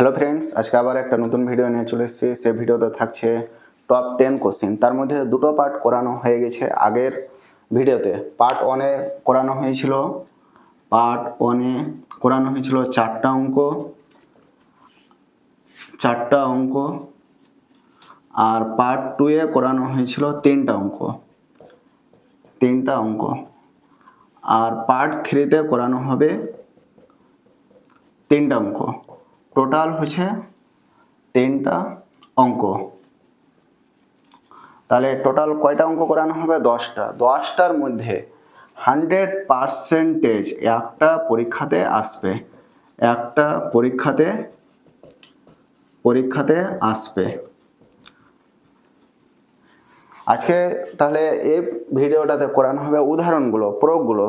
Hello friends, আজকে আবার একটা নতুন ভিডিও নিয়ে চলে এসেছি। সেই ভিডিওতে থাকছে টপ 10 কোশ্চেন। তার মধ্যে দুটো পার্ট করানো হয়ে গেছে। আগের ভিডিওতে পার্ট ওয়ানে করানো হয়েছিল চারটা অঙ্ক আর পার্ট 2 এ করানো হয়েছিল তিনটা অঙ্ক আর পার্ট 3 তে করানো হবে 3টা অঙ্ক। টোটাল হচ্ছে 3টা অঙ্ক। তাহলে টোটাল কয়টা অঙ্ক করানো হবে? 10টার মধ্যে 100% একটা পরীক্ষাতে আসবে। আজকে তাহলে এই ভিডিওটাতে করানো হবে উদাহরণগুলো, প্রয়োগগুলো।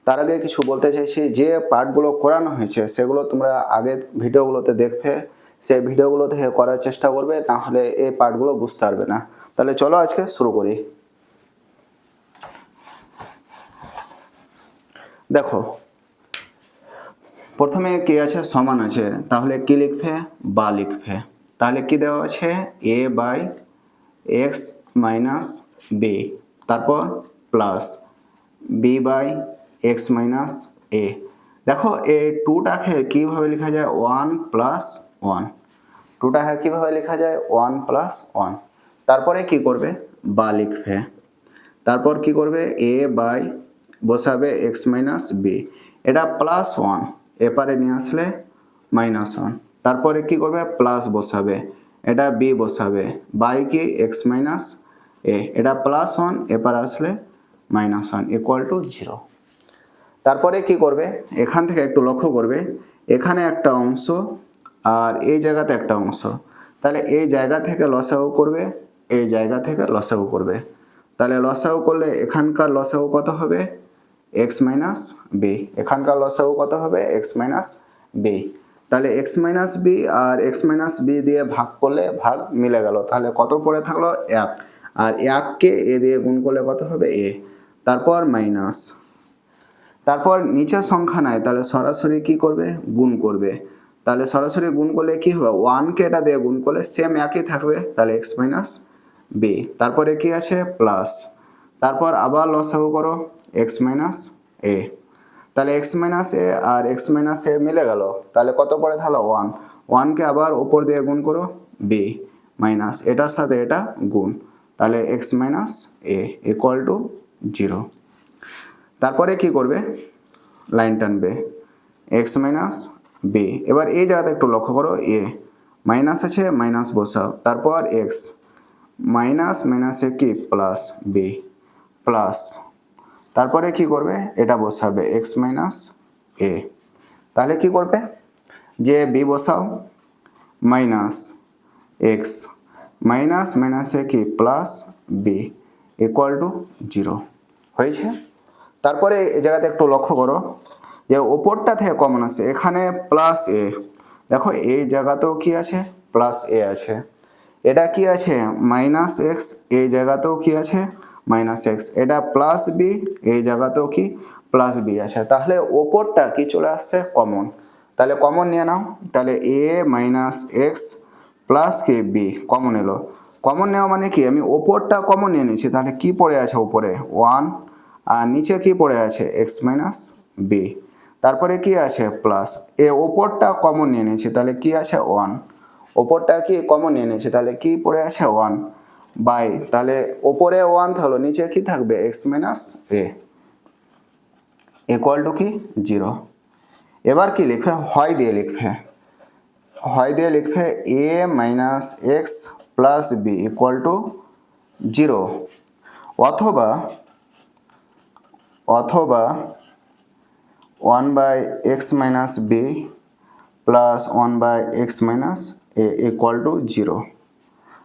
তার আগে কিছু বলতে চাইছি, যে পার্টগুলো করানো হয়েছে সেগুলো তোমরা আগের ভিডিওগুলোতে দেখবে, সেই ভিডিওগুলো থেকে করার চেষ্টা করবে, না হলে এই পার্টগুলো বুঝতে পারবে না। তাহলে চলো আজকে শুরু করি। দেখো, প্রথমে কি আছে? সমান আছে, তাহলে কি লিখবে? বা লিখবে। তাহলে কি দেওয়া আছে? a by x minus b, তারপর plus b by x minus a. দেখো, এই টুটাকে কীভাবে লেখা যায়? 1 প্লাস 1। টুটাকে কীভাবে লেখা যায়? 1 প্লাস 1। তারপরে কি করবে? বা লিখবে। তারপর কি করবে? এ বাই বসাবে এক্স মাইনাস বি, এটা প্লাস 1, এপারে নিয়ে আসলে মাইনাস 1। তারপরে কি করবে? প্লাস বসাবে, এটা বি বসাবে, বাই কি? এক্স মাইনাস এ, এটা প্লাস 1, এপারে আসলে মাইনাস 1 ইকুয়াল টু 0। তারপরে কি করবে? এখান থেকে একটু লক্ষ্য করবে, এখানে একটা অংশ আর এই জায়গাতে একটা অংশ। তাহলে এই জায়গা থেকে লসাগু করবে, এই জায়গা থেকে লসাগু করবে। তাহলে লসাগু করলে এখানকার লসাগু কত হবে? X minus b. এখানকার লসাগু কত হবে? X minus b. তাহলে এক্স মাইনাস বি আর এক্স মাইনাস বি দিয়ে ভাগ করলে ভাগ মিলে গেল। তাহলে কত পড়ে থাকলো? 1। আর 1কে এ দিয়ে গুণ করলে কত হবে? এ। তারপর মাইনাস, তারপর নিচে সংখ্যা নাই, তাহলে সরাসরি কি করবে? গুণ করবে। তাহলে সরাসরি গুণ করলে কি হবে? 1কে এটা দিয়ে গুণ করলে সেম একই থাকবে, তাহলে এক্স মাইনাস বি। তারপরে কি আছে? প্লাস। তারপর আবার লসাগু করো, এক্স মাইনাস এ। তাহলে এক্স মাইনাস এ আর এক্স মাইনাস এ মিলে গেল। তাহলে কত পড়ে থাকলো? 1। 1কে আবার ওপর দিয়ে গুণ করো, বি মাইনাস এটার সাথে এটা গুণ, তাহলে x minus a equal to 0। তারপরে কি করবে? লাইন টানবে, এক্স মাইনাস বি। এবার এই জায়গাতে একটু লক্ষ্য করো, এ মাইনাস আছে, মাইনাস বসাও, তারপর এক্স মাইনাস মাইনাসে কি? Plus b plus. তারপরে কি করবে? এটা বসাবে, এক্স মাইনাস এ। তাহলে কি করবে? যে বি বসাও, মাইনাস এক্স মাইনাস মাইনাসে কি? প্লাস বি ইকুয়াল টু 0 হয়েছে। তারপরে এই জায়গাতে একটু লক্ষ্য করো, যে ওপরটা থেকে কমন আছে, এখানে প্লাস এ। দেখো এই জায়গাতেও কি আছে? প্লাস এ আছে। এটা কি আছে? মাইনাস এক্স, এই জায়গাতেও কি আছে? Minus x. এটা প্লাস বি, এই জায়গাতেও কি? প্লাস বি আছে। তাহলে ওপরটা কি চলে আসছে? কমন। তাহলে কমন নিয়ে নাও, তাহলে a minus x plus K B common এলো। কমন নেওয়া মানে কি? আমি ওপরটা কমন নিয়ে নিয়েছি, তাহলে কি পড়ে আছে উপরে? 1, আর নিচে কি পড়ে আছে? X minus b. তারপরে কি আছে? প্লাস। এ ওপরটা কমন নিয়ে নিয়েছি, তাহলে কি আছে? 1। ওপরটা কি কমন নিয়ে নিয়েছি, তাহলে কি পড়ে আছে? 1 বাই, তাহলে ওপরে 1 থাকলো, নিচে কি থাকবে? X minus a equal to কি? 0। এবার কি লিখবে? হয় দিয়ে লিখবে a minus x plus b equal to 0, অথবা 1 by x minus b plus 1 by x minus a equal to 0।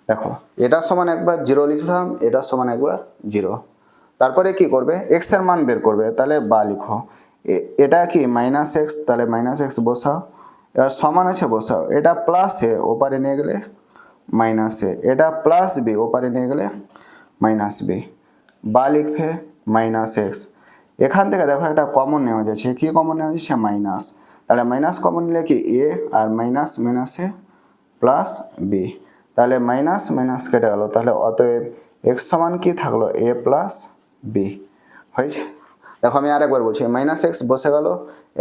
দেখো, এটা সমান একবার 0 লিখলাম, এটা সমান একবার 0। তারপরে কি করবে? এক্স এর মান বের করবে, তাহলে বা লিখো। এটা কি? মাইনাস এক্স, তাহলে মাইনাস এক্স বসাও। এবার সমান আছে, বসাও। এটা প্লাস এ, ওপারে নিয়ে গেলে মাইনাস এ। এটা প্লাস বি, ওপারে নিয়ে গেলে মাইনাস বি। বা লিখবে মাইনাস এক্স। এখান থেকে দেখো একটা কমন নেওয়া যাচ্ছে, কি কমন নেওয়া যাচ্ছে? মাইনাস। তাহলে মাইনাস কমন নিলে কি এ আর মাইনাস মাইনাসে প্লাস বি, তাহলে মাইনাস মাইনাস কেটে গেল, তাহলে অতএব এক্স সমান কি থাকলো এ প্লাস বি হয়েছে। দেখো আমি আরেকবার বলছি, মাইনাস এক্স বসে গেল,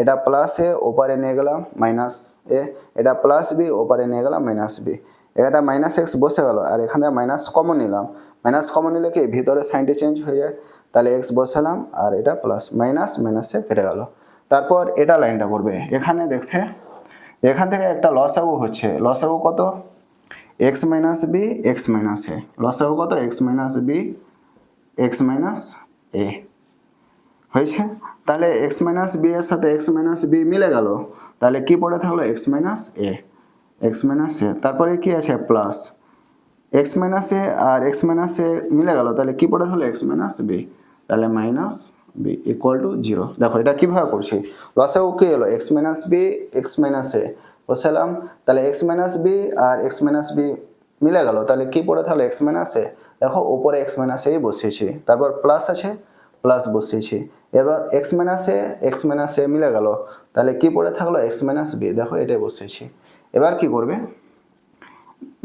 এটা প্লাস এ ওপারে নিয়ে গেলাম মাইনাস এ, এটা প্লাস বি ওপারে নিয়ে গেলাম মাইনাস বি, এটা মাইনাস এক্স বসে গেল আর এখানে মাইনাস কমন নিলাম, মাইনাস কমন নিলে কি ভিতরে সাইনটি চেঞ্জ হয়ে যায়, তাহলে এক্স বসালাম আর এটা প্লাস মাইনাস মাইনাসে কেটে গেল। তারপর এটা লাইনটা করবে, এখানে দেখবে এখান থেকে একটা লসাগু হচ্ছে, লসাগু কত x minus b x minus a, লসাগু কত x minus b x minus a হয়েছে। তাহলে এক্স মাইনাস বি এর সাথে এক্স মাইনাস বি মিলে গেল, তাহলে কি পড়ে থাকলো x minus a, x minus a, তারপরে কি আছে প্লাস এক্স মাইনাস এ আর এক্স মাইনাস এ মিলে গেল, তাহলে কি পড়ে থাকলো এক্স মাইনাস বি, তাহলে minus b equal to zero. দেখো এটা কীভাবে করছি, লসাগু কি এলো x minus b x minus a বসালাম, তাহলে এক্স মাইনাস বি আর এক্স মাইনাস বি মিলে গেল, তাহলে কি পড়ে থাকলো এক্স মাইনাস এ, দেখো উপরে এক্স মাইনাস এই বসিয়েছি, তারপর প্লাস আছে প্লাস বসিয়েছি, এবার এক্স মাইনাস এ মিলে গেল, তাহলে কি পড়ে থাকলো এক্স মাইনাস বি, দেখো এটাই বসিয়েছি। এবার কি করবে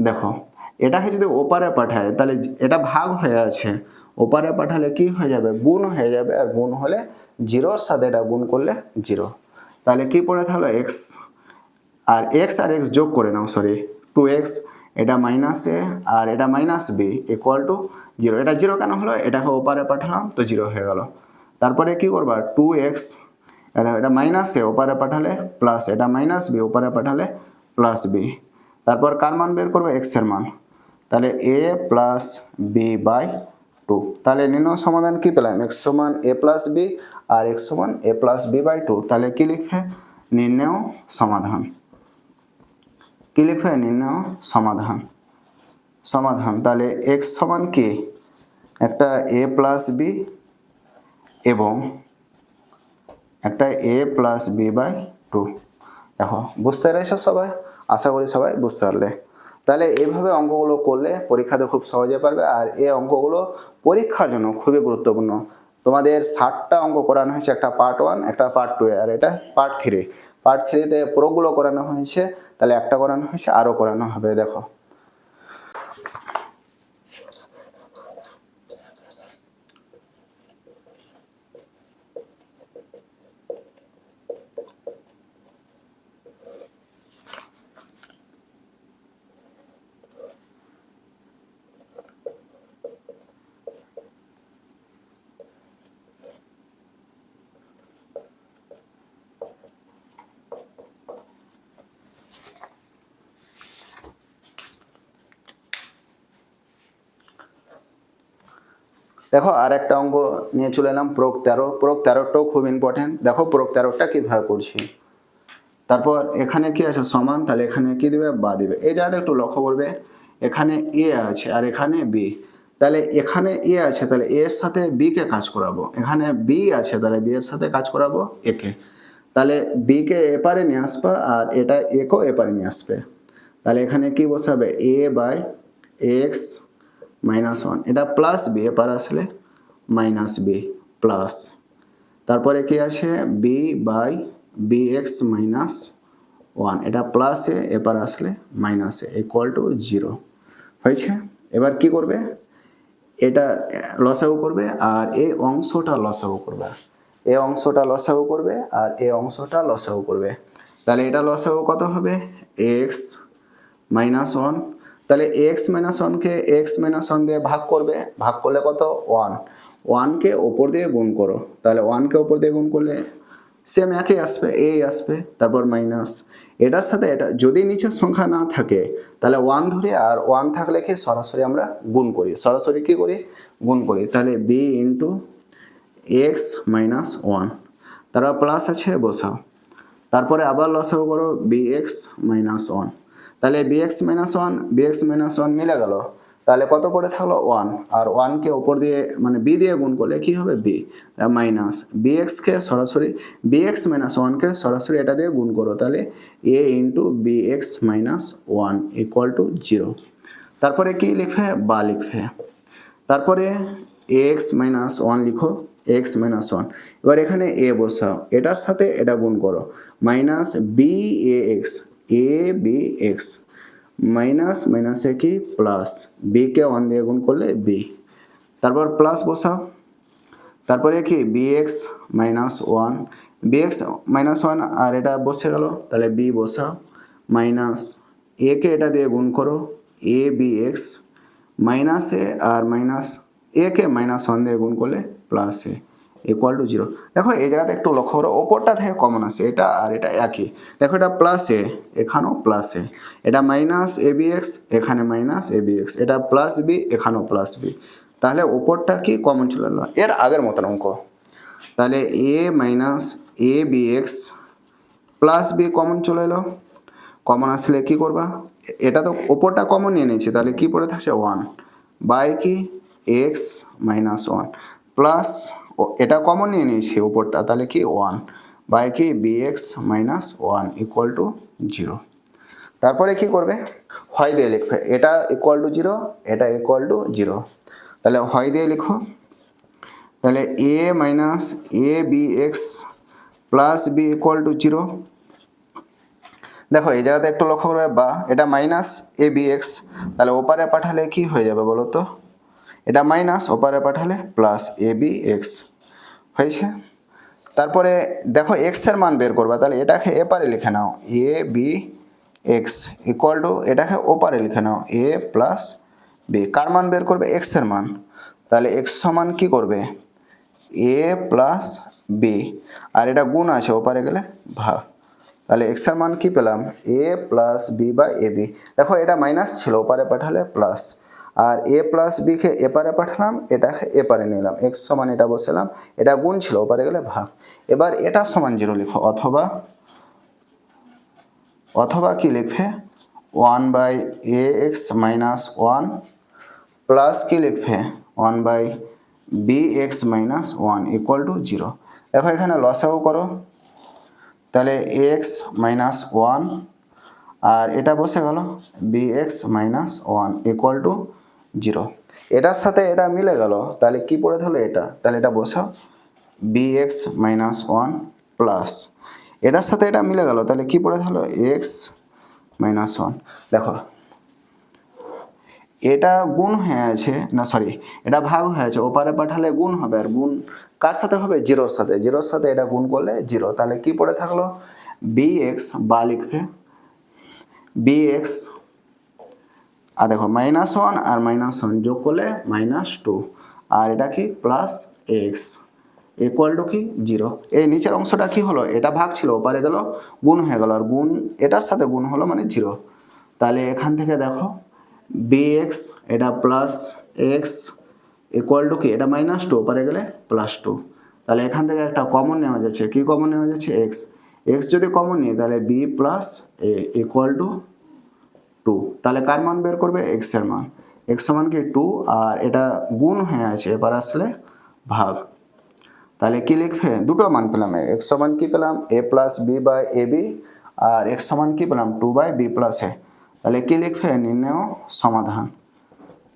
দেখো, এটাকে যদি ওপারে পাঠায় তাহলে এটা ভাগ হয়ে আছে, ওপারে পাঠালে কি হয়ে যাবে গুণ হয়ে যাবে, আর গুণ হলে জিরোর সাথে এটা গুণ করলে জিরো, তাহলে কি পড়ে থাকলো এক্স আর এক্স যোগ করে নাও, সরি 2x, এটা মাইনাস এ আর এটা minus b equal to zero, এটা জিরো কেন হলো, এটাকে ওপারে পাঠালাম তো জিরো হয়ে গেল। তারপরে কি করবা 2x, এটা মাইনাস এ ওপারে পাঠালে প্লাস, এটা মাইনাস বি ওপারে পাঠালে প্লাস বি, তারপর কার মান বের করবে এক্স এর মান, তাহলে এ প্লাস বি বাই 2, তাহলে নির্ণয় সমাধান কি পেলাম এক্স সমান এ প্লাস বি আর এক্স সমান এ প্লাস বি বাই 2, তাহলে কি লিখবে নির্ণয় সমাধান, কি লিখবে নির্ণয় সমাধান, সমাধান তাহলে এক্স সমান কি একটা এ প্লাস বি এবং একটা এ প্লাস বি বাই 2। দেখো বুঝতে পেরেছো সবাই, আশা করি সবাই বুঝতে পারলে। তাহলে এইভাবে অঙ্কগুলো করলে পরীক্ষাতে খুব সহজে পারবে, আর এই অঙ্কগুলো পরীক্ষার জন্য খুবই গুরুত্বপূর্ণ। তোমাদের 60টা অঙ্ক করানো হয়েছে, একটা পার্ট 1 একটা পার্ট 2 আর এটা পার্ট 3, পার্ট 3তে পুরোগুলো করানো হয়েছে, তাহলে একটা করানো হয়েছে আরও করানো হবে। দেখো দেখো আর একটা অঙ্ক নিয়ে চলে এলাম প্রয়োগ 13, প্রয়োগ 13টাও খুব ইম্পর্টেন্ট। দেখো প্রয়োগ 13টা কীভাবে করছি, তারপর এখানে কি আছে সমান, তাহলে এখানে কি দিবে বা দিবে, এই জায়গাটা একটু লক্ষ্য করবে, এখানে এ আছে আর এখানে বি, তাহলে এখানে এ আছে তাহলে এর সাথে বি কে কাজ করাবো, এখানে বি আছে তাহলে বি এর সাথে কাজ করাবো একে, তাহলে বি কে এপারে নিয়ে আসবে আর এটা এ কেও এপারে নিয়ে আসবে, তাহলে এখানে কি বসাবে এ বাই এক্স মাইনাস 1, এটা প্লাস বি এপারে আসলে মাইনাস বি প্লাস, তারপরে কি আছে b by b x minus 1, এটা প্লাস এ এপারে আসলে মাইনাস এ ইকুয়াল টু 0 হয়েছে। এবার কি করবে এটা লসাগু করবে আর এই অংশটা লসাগু করবে, এই অংশটা লসাগু করবে আর এই অংশটা লসাগু করবে, তাহলে এটা লসাগু কত হবে এক্স মাইনাস 1, তাহলে এক্স মাইনাস 1কে এক্স মাইনাস 1 দিয়ে ভাগ করবে, ভাগ করলে কত 1, 1কে ওপর দিয়ে গুণ করো, তাহলে 1কে ওপর দিয়ে গুণ করলে সেম একই আসবে এই আসবে, তারপর মাইনাস এটার সাথে এটা যদি নিচের সংখ্যা না থাকে তাহলে 1 ধরি, আর 1 থাকলে কি সরাসরি আমরা গুণ করি, সরাসরি কি করি গুণ করি, তাহলে বি ইন্টু এক্স মাইনাস 1, তারপর প্লাস আছে বসাও, তারপরে আবার লসাগু করো বি এক্স মাইনাস 1, তাহলে বিএক্স মাইনাস 1 মিলে গেল, তাহলে কত পড়ে থাকলো 1, আর 1কে ওপর দিয়ে মানে বি দিয়ে গুণ করলে কি হবে বি মাইনাস বিএক্সকে সরাসরি বিএক্স মাইনাস 1কে সরাসরি এটা দিয়ে গুণ করো, তাহলে a into b x minus 1 equal to 0, তারপরে কি লিখবে বা লিখবে, তারপরে এক্স মাইনাস 1 লিখো এক্স মাইনাস ওয়ান। এবার এখানে এ বসাও, এটার সাথে এটা গুণ করো, minus B A x, A b x, minus মাইনাসে কি প্লাস, বিকে ওয়ান দিয়ে গুণ করলে বি, তারপর প্লাস বসাও, তারপরে কি b x minus one, b x minus one আর এটা বসে গেল, তাহলে বি বসাও, মাইনাস একে এটা দিয়ে গুণ করো, এ b x, minus a R minus একে মাইনাস ওয়ান দিয়ে গুণ করলে plus a equal to zero. দেখো এই জায়গাতে একটু লক্ষ্য করো, ওপরটা থেকে কমন আসে, এটা আর এটা একই। দেখো এটা প্লাস এ, এখানেও প্লাস এ, এটা মাইনাস এ বি এক্স, এখানে মাইনাস এ বি এক্স, এটা প্লাস বি, এখানেও প্লাস বি, তাহলে ওপরটা কি কমন চলে এলো, এর আগের মতন অঙ্ক। তাহলে a minus a b x plus b common চলে এলো, কমন আসলে কি করবা, এটা তো ওপরটা কমন নিয়ে নিয়েছি, তাহলে কি পড়ে থাকছে ওয়ান বাই কি এক্স মাইনাস ওয়ান, প্লাস এটা কমন নিয়ে নিয়েছি ওপরটা, তাহলে কি ওয়ান বাই কি b x minus one equal to zero. তারপরে কি করবে, হয় দিয়ে লিখবে, এটা ইকুয়াল টু জিরো, এটা ইকুয়াল টু জিরো, তাহলে হয় দিয়ে লিখো, তাহলে a minus a b x plus b equal to zero. দেখো এই জায়গাতে একটু লক্ষ্য করবে, বা এটা মাইনাস এ বি এক্স, তাহলে ওপারে পাঠালে কি হয়ে যাবে বলো তো, এটা মাইনাস ওপারে পাঠালে প্লাস এ বি এক্স হয়েছে। তারপরে দেখো এক্স এর মান বের করবা, তাহলে এটাকে এপারে লিখে নাও, এ বি এক্স ইকুয়াল টু এটাকে ওপারে লিখে নাও, এ প্লাস বি, কার মান বের করবে, এক্স এর মান, তাহলে এক্স সমান কি করবে এ প্লাস বি, আর এটা গুণ আছে ওপারে গেলে ভাগ, তাহলে এক্স এর মান কি পেলাম a plus b by a b. দেখো এটা মাইনাস ছিল ওপারে পাঠালে প্লাস, আর এ প্লাস বিকে এপারে পাঠালাম, এটাকে এপারে নিলাম, এক্স সমান এটা বসালাম, এটা গুণ ছিল ওপারে গেলে ভাগ। এবার এটা সমান জিরো লিখো, অথবা অথবা কি লিখবে one by a x minus one plus কি লিখবে one by b x minus one equal to zero. দেখো এখানে লসাগু করো, তাহলে এক্স মাইনাস ওয়ান আর এটা বসে গেল b x minus one equal to zero. এটার সাথে এটা মিলে গেল, তাহলে কি পড়ে থাকলো এটা, তাহলে এটা বসাও b x minus one plus, এটার সাথে এটা মিলে গেল, তাহলে কি পড়ে থাকলো এক্স মাইনাস ওয়ান। দেখো এটা গুণ হয়ে আছে, না সরি এটা ভাগ হয়ে আছে, ওপারে পাঠালে গুণ হবে, আর গুণ কার সাথে হবে জিরোর সাথে, জিরোর সাথে এটা গুণ করলে জিরো, তাহলে কি পড়ে থাকলো বি এক্স, বা লিখবে বি এক্স, আর দেখো মাইনাস ওয়ান আর মাইনাস ওয়ান যোগ করলে মাইনাস টু, আর এটা কি প্লাস এক্স ইকুয়াল টু কি জিরো। এই নিচের অংশটা কি হলো, এটা ভাগ ছিল ওপারে গেল গুণ হয়ে গেল, আর গুণ এটার সাথে গুণ হলো মানে জিরো, তাহলে এখান থেকে দেখো বি এক্স এটা প্লাস এক্স ইকুয়াল টু কি, এটা মাইনাস টু ওপারে গেলে প্লাস টু, তাহলে এখান থেকে একটা কমন নেওয়া যাচ্ছে, কি কমন নেওয়া যাচ্ছে এক্স, এক্স যদি কমন নিই তাহলে b plus a equal to two, তাহলে কার মান বের করবে এক্স এর মান, এক্স সমান কি টু, আর এটা গুণ হয়ে আছে এবার আসলে ভাগ, তাহলে কি লিখবে দুটো মান পেলাম, এক্স সমান কি পেলাম a plus b by a b, আর এক্স সমান কি পেলাম two by b plus a, তাহলে কি লিখবে নির্ণয় সমাধান,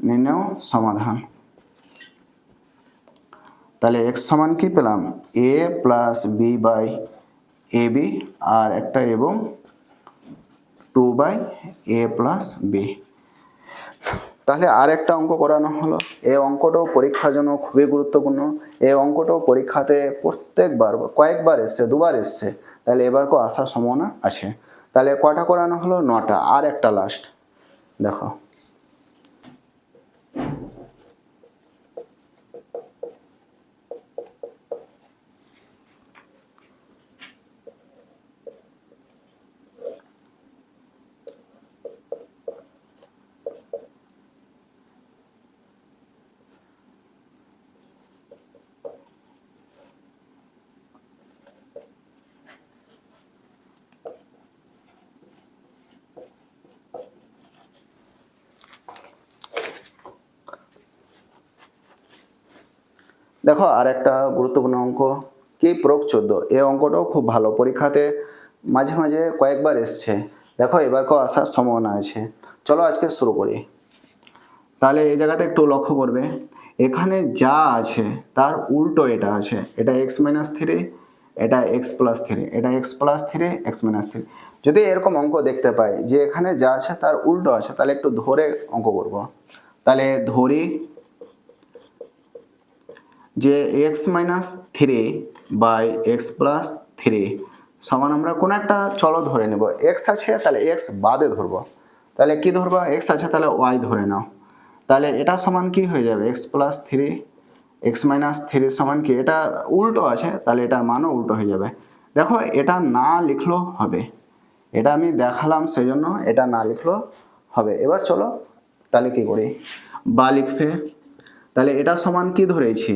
নির্ণয় সমাধান। তাহলে এক্স সমান কি পেলাম a plus b by a b আর একটা এবং two by a plus b. তাহলে আর একটা অঙ্ক করানো হলো, এই অঙ্কটাও পরীক্ষার জন্য খুবই গুরুত্বপূর্ণ, এই অঙ্কটাও পরীক্ষাতে প্রত্যেকবার কয়েকবার এসছে, দুবার এসছে, তাহলে এবারও আসার সম্ভাবনা আছে। তাহলে কটা করানো হলো, নটা, আর একটা লাস্ট দেখো। দেখো আর একটা গুরুত্বপূর্ণ অঙ্ক কি প্রয়োগ 14, এই অঙ্কটাও খুব ভালো, পরীক্ষাতে মাঝে মাঝে কয়েকবার এসছে, দেখো এবারও আসার সম্ভাবনা আছে। চলো আজকে শুরু করি। তাহলে এই জায়গাতে একটু লক্ষ্য করবে, এখানে যা আছে তার উল্টো এটা আছে, এটা এক্স মাইনাস থ্রি, এটা এক্স প্লাস থ্রি, এটা x plus three, x minus three. যদি এরকম অঙ্ক দেখতে পাই যে এখানে যা আছে তার উল্টো আছে, তাহলে একটু ধরে অঙ্ক করব। তাহলে ধরি যে x minus three by x plus three সমান আমরা কোনো একটা চলো ধরে নেব। এক্স আছে তাহলে এক্স বাদে ধরবো, তাহলে কি ধরবো, এক্স আছে তাহলে ওয়াই ধরে নাও। তাহলে এটা সমান কি হয়ে যাবে, x plus three x minus three সমান কি, এটা উল্টো আছে তাহলে এটার মানও উল্টো হয়ে যাবে। দেখো এটা না লিখলেও হবে, এটা আমি দেখালাম সেই জন্য এটা না লিখলেও হবে। এবার চলো তাহলে কি করি, বা লিখবে, তাহলে এটা সমান কি ধরেছি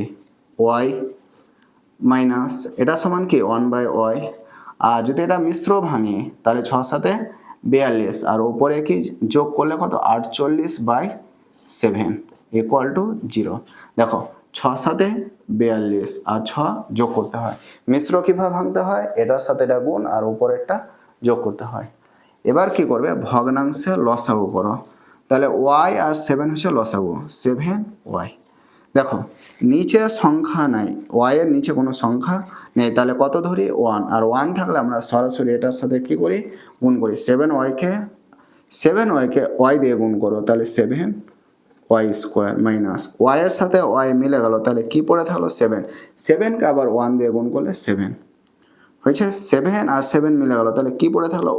ওয়াই মাইনাস এটা সমান কি ওয়ান বাই ওয়াই। আর যদি এটা মিশ্র ভাঙি তাহলে 6×7 42, আর উপরে কি যোগ করলে কত 48/7 ইকুয়াল টু 0। দেখো 6×7 42 আর 6 যোগ করতে হয়। মিশ্র কীভাবে ভাঙতে হয়, এটার সাথে এটা গুণ আর উপরেরটা যোগ করতে হয়। এবার কি করবে, ভগ্নাংশে লসাগু করো। তাহলে ওয়াই আর 7 হচ্ছে লসাগু, 7y। দেখো নিচে সংখ্যা নাই, ওয়াই এর নিচে কোনো সংখ্যা নেই, তাহলে কত ধরি 1, আর 1 থাকলে আমরা সরাসরি এটার সাথে কি করি গুণ করি। 7y কে ওয়াই দিয়ে গুণ করো, তাহলে 7y স্কোয়ার মাইনাস ওয়াই এর সাথে ওয়াই মিলে গেল, তাহলে কি পড়ে থাকলো 7, 7কে আবার 1 দিয়ে গুণ করলে 7 হয়েছে। 7 আর 7 মিলে গেল, তাহলে কি পড়ে থাকলো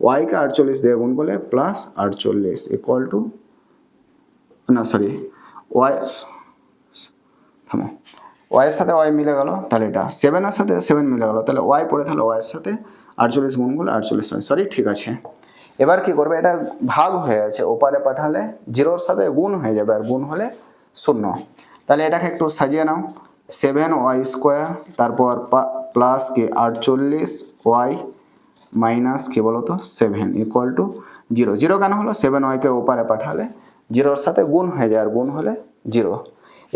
ওয়াইকে 48 দিয়ে গুণ করলে প্লাস 48 ইকুয়াল টু, না সরি ওয়াই, থামো, ওয়াইয়ের সাথে ওয়াই মিলে গেল, তাহলে এটা 7-এর সাথে 7 মিলে গেল, তাহলে ওয়াই পড়ে থাকলো ওয়াইয়ের সাথে 48 গুণ করলে 48 হয়, সরি ঠিক আছে। এবার কি করবে, এটা ভাগ হয়ে আছে, ওপারে পাঠালে 0-র সাথে গুণ হয়ে যাবে, আর গুণ হলে 0। তাহলে এটাকে একটু সাজিয়ে নাও, 7y স্কোয়ার তারপর প্লাস কি 48y মাইনাস কি বলতো 7 ইকুয়াল টু 0। 0 কেন হলো, 7y-কে ওপারে পাঠালে 0-র সাথে গুণ হয়ে যায়, আর গুণ হলে 0।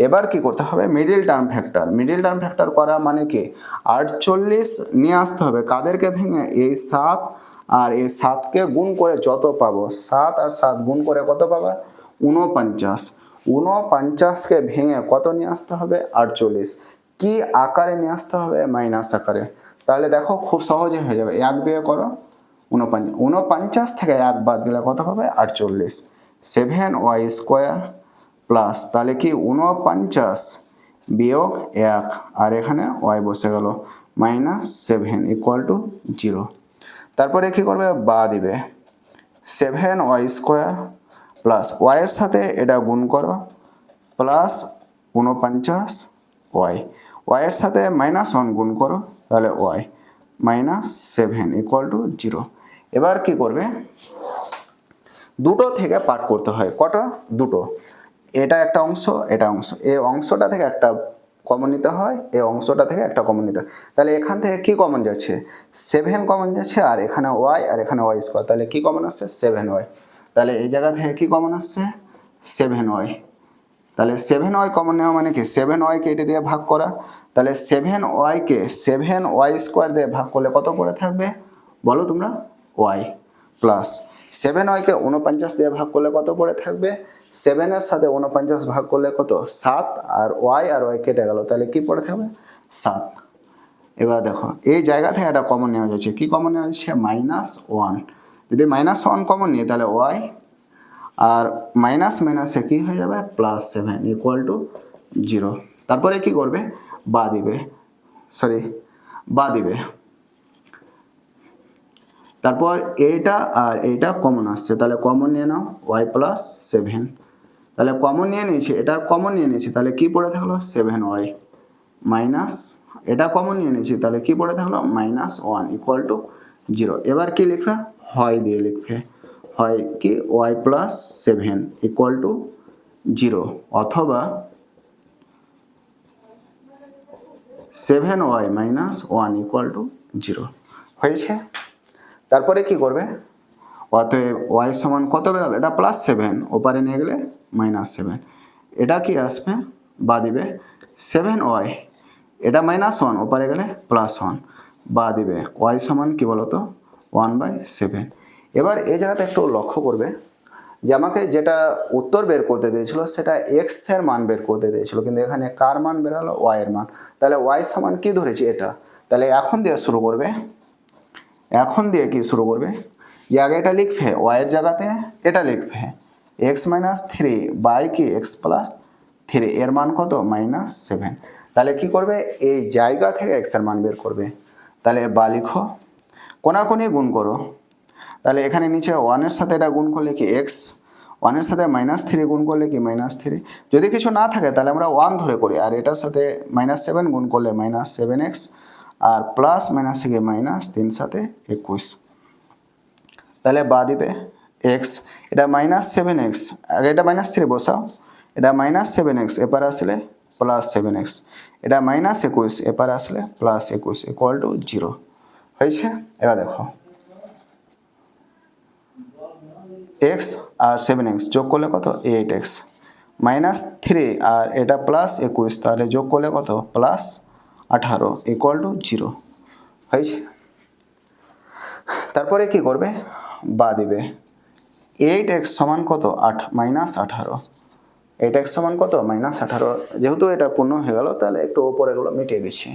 এবার কি করতে হবে, middle term factor. Middle term factor করা মানে কি 48 নিয়ে আসতে হবে, কাদেরকে ভেঙে, এই 7 আর এই 7কে গুণ করে যত পাবো, 7 আর 7 গুণ করে কত পাবা 49, 49কে ভেঙে কত নিয়ে আসতে হবে 48, কি আকারে নিয়ে আসতে হবে মাইনাস আকারে। তাহলে দেখো খুব সহজে হয়ে যাবে, 1 দিয়ে করো 49 থেকে 1 বাদ দিলে কত হবে 48, 7y স্কোয়ার প্লাস তাহলে কি 49 বিয়োগ 1 আর এখানে ওয়াই বসে গেল মাইনাস 7 ইকুয়াল টু 0। তারপরে কি করবে, বা দিবে 7y স্কোয়ার প্লাস ওয়াইয়ের সাথে এটা গুণ করো প্লাস 49y, ওয়াইয়ের সাথে -1 গুণ করো, তাহলে ওয়াই মাইনাস 7 ইকুয়াল টু 0। এবার কি করবে, দুটো থেকে পার্ট করতে হয়, কটা, দুটো, এটা একটা অংশ এটা অংশ, এই অংশটা থেকে একটা কমন নিতে হয়, এই অংশটা থেকে একটা কমন নিতে হয়। তাহলে এখান থেকে কি কমন যাচ্ছে 7 কমন যাচ্ছে, আর এখানে ওয়াই আর এখানে ওয়াই স্কোয়ার, তাহলে কি কমন আসছে 7y। তাহলে এই জায়গা থেকে কি কমন আসছে 7y, তাহলে 7y কমন নেওয়া মানে কি 7y-কে এটা দিয়ে ভাগ করা, তাহলে 7y-কে 7y স্কোয়ার দিয়ে ভাগ করলে কত পড়ে থাকবে বলো তোমরা y, প্লাস 7y-কে 49 দিয়ে ভাগ করলে কত পড়ে থাকবে, 7-এর সাথে 49 ভাগ করলে কত 7, আর y আর y কেটে গেল, তাহলে কি পড়ে থাকবে 7। এবার দেখো এই জায়গা থেকে একটা কমন নেওয়া যাচ্ছে, কি কমন নেওয়া যাচ্ছে -1, যদি -1 কমন নিই তাহলে y, আর মাইনাস মাইনাসে কি হয়ে যাবে +7 ইকুয়াল টু 0। তারপরে কি করবে, বা দিবে, তারপর এইটা আর এইটা কমন আসছে, তাহলে কমন নিয়ে নাও y + 7, তাহলে কমন নিয়ে নিয়েছি, এটা কমন নিয়ে নিয়েছি, তাহলে কি পড়ে থাকলো 7y মাইনাস এটা কমন নিয়ে নিয়েছি, তাহলে কি পড়ে থাকলো -1 ইকুয়াল টু 0। এবার কি লিখবে, হয় দিয়ে লিখবে, হয় কি y + 7 ইকুয়াল টু 0, অথবা 7y - 1 ইকুয়াল টু 0 হয়েছে। তারপরে কি করবে, অতএব y সমান কত বেরালো, এটা +7 ওপারে নিয়ে গেলে -7, এটা কি আসবে বা দিবে 7y, এটা -1 ওপারে গেলে +1, বা দিবে y সমান কি বলতো 1/7। এবার এই জায়গাতে একটু লক্ষ্য করবে, যে আমাকে যেটা উত্তর বের করতে দিয়েছিল সেটা এক্স এর মান বের করতে দিয়েছিল, কিন্তু এখানে কার মান বের হলো, ওয়াই এর মান। তাহলে ওয়াই সমান কি ধরেছি, এটা। তাহলে এখন দিয়ে শুরু করবে, এখন দিয়ে কি শুরু করবে, যে আগে এটা লিখবে, ওয়াই এর জায়গাতে এটা লিখবে এক্স মাইনাস থ্রি বাই কি এক্স প্লাস থ্রি, এর মান কত, -7। তাহলে কি করবে, এই জায়গা থেকে এক্স এর মান বের করবে। তাহলে বা লিখো, কোনাকুনি গুণ করো। তাহলে এখানে নিচে ওয়ানের সাথে এটা গুণ করলে কি এক্স, ওয়ানের সাথে -3 গুণ করলে কি -3। যদি কিছু না থাকে তাহলে আমরা ওয়ান ধরে করি, আর এটার সাথে -7 গুণ করলে -7x, আর প্লাস মাইনাস থেকে -3 সাথে 21। তাহলে বা দিবে এক্স, এটা -7x, আগে এটা -3 বসাও, এটা -7x এপারে আসলে +7x, এটা -21 এপারে আসলে +21 = 0 হয়েছে। এবার দেখো এক্স আর 7x যোগ করলে কত, 8x, -3 আর এটা +21, তাহলে যোগ করলে কত, +18 = 0 হয়েছে। তারপরে কি করবে, বা দিবে 8x সমান কত, -18, 8x সমান কত, -18। যেহেতু এটা পূর্ণ হয়ে গেল তাহলে একটু ওপরে এগুলো মিটিয়ে দিচ্ছি।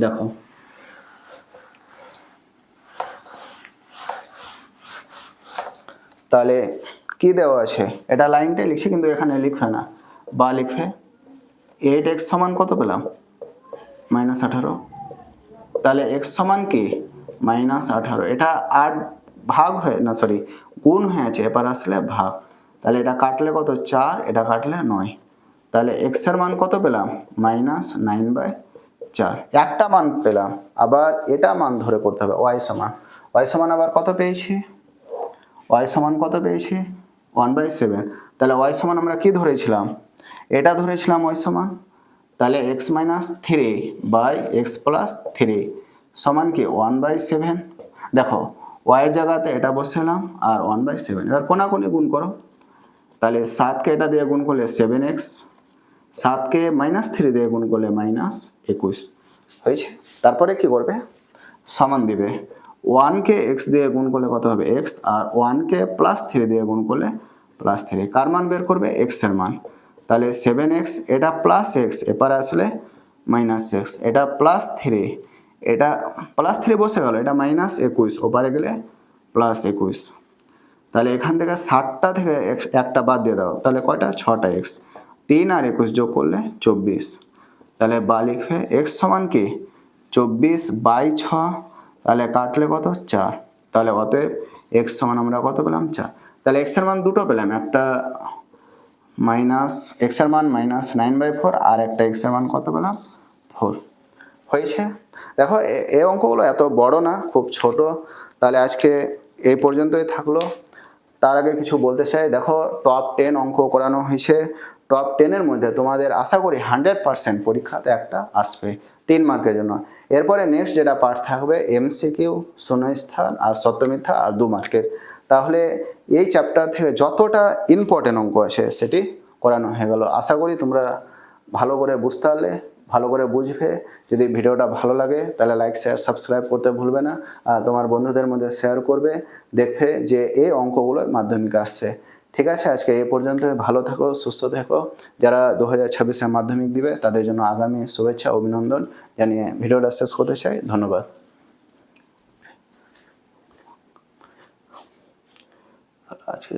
দেখো তাহলে কি দেওয়া আছে, এটা লাইনটাই লিখছি কিন্তু এখানে লিখবে না, বা লিখবে 8x সমান কত পেলাম, -18। তাহলে x সমান কি, -18, এটা 8 ভাগ হয়ে না, সরি গুণ হয়েছে, এবার আসলে ভাগ। তাহলে এটা কাটলে কত, 4, এটা কাটলে 9। তাহলে x এর মান কত পেলাম, -9/4, একটা মান পেলাম। আবার এটা মান ধরে করতে হবে, y সমান আবার কত পেয়েছি, y সমান কত পেয়েছি, 1/7। তাহলে y সমান আমরা কি ধরেছিলাম, এটা ধরেছিলাম y সমান। তাহলে x - 3/x + 3 সমান কি 1/7। দেখো y এর জায়গাতে এটা বসালাম আর 1/7, এবার কোনাকুনি গুণ করো। তাহলে 7কে এটা দিয়ে গুণ করলে 7x, 7কে -3 দিয়ে গুণ করলে -21 হয়েছে। তারপরে কি করবে, সমান দিবে 1কে x দিয়ে গুণ করলে কত হবে x, আর 1কে +3 দিয়ে গুণ করলে +3, কার মান বের করবে, x এর মান। তাহলে 7x, এটা +x এপারে আসলে -x, এটা +3, এটা +3 বসে গেল, এটা -21 ওপারে গেলে +21। তাহলে এখান থেকে 60টা থেকে একটা বাদ দিয়ে দাও, তাহলে কয়টা, 6টা x, 3 আর 21 যোগ করলে 24। তাহলে বা লিখবে x সমান কি 24/6, তাহলে কাটলে কত, 4। তাহলে অতএব x সমান আমরা কত পেলাম, 4। তাহলে x এর মান দুটো পেলাম, একটা x এর মান -9/4, আর একটা x এর মান কত পেলাম, 4 হয়েছে। দেখো এই অঙ্কগুলো এত বড় না, খুব ছোট। তাহলে আজকে এই পর্যন্তই থাকলো। তার আগে কিছু বলতে চাই, দেখো টপ 10 অঙ্ক করানো হয়েছে, টপ 10-এর মধ্যে তোমাদের আশা করি 100% পরীক্ষাতে একটা আসবে 3 মার্কের জন্য। এরপরে নেক্সট যেটা পার্ট থাকবে MCQ, শূন্যস্থান আর সত্য মিথ্যা আর 2 মার্কের। তাহলে এই চ্যাপ্টার থেকে যতটা ইম্পর্টেন্ট অঙ্ক আছে সেটি করানো হয়ে গেল। আশা করি তোমরা ভালো করে বুঝতে পারলে, ভালো করে বুঝবে। যদি ভিডিওটা ভালো লাগে তাহলে লাইক, শেয়ার, সাবস্ক্রাইব করতে ভুলবে না, আর তোমার বন্ধুদের মধ্যে শেয়ার করবে, দেখবে যে এই অঙ্কগুলো মাধ্যমিকে আসছে। ঠিক আছে, আজকে এই পর্যন্ত। ভালো থাকো, সুস্থ থাকো। যারা 2026-এ মাধ্যমিক দিবে তাদের জন্য আগামী শুভেচ্ছা, অভিনন্দন জানিয়ে ভিডিওটা শেষ করতে চাই। ধন্যবাদ। আজকে